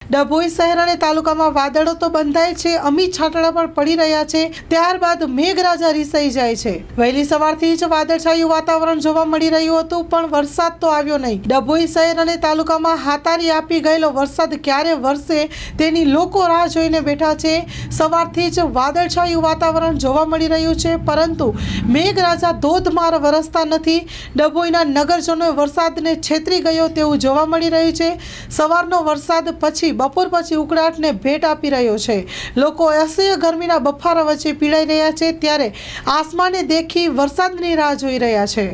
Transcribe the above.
ડભોઈ શહેર અને તાલુકામાં વાદળો તો બંધાય છે, અમી છાંટણા પણ પડી રહ્યા છે, ત્યારબાદ મેઘરાજા રીસાઈ જાય છે। વહેલી સવારથી જ વાદળછાયું વાતાવરણ જોવા મળી રહ્યું હતું, પણ વરસાદ તો આવ્યો નહીં। ડભોઈ શહેર અને તાલુકામાં હાતારી આપી ગયેલો વરસાદ ક્યારે વરસે તેની લોકો રાહ જોઈને બેઠા છે। સવારથી જ વાદળછાયું વાતાવરણ જોવા મળી રહ્યું છે, પરંતુ મેઘરાજા ધોધમાર વરસતા નથી। ડભોઈના નગરજનો વરસાદને છેતરી ગયો તેવું જોવા મળી રહ્યું છે। સવારનો વરસાદ પછી બપોર પછી ઉકળાટને ભેટ આપી રહ્યો છે। લોકો અસહ્ય ગરમીના બફારા વચ્ચે પીડાઈ રહ્યા છે, ત્યારે આસમાને દેખી વરસાદની રાહ જોઈ રહ્યા છે।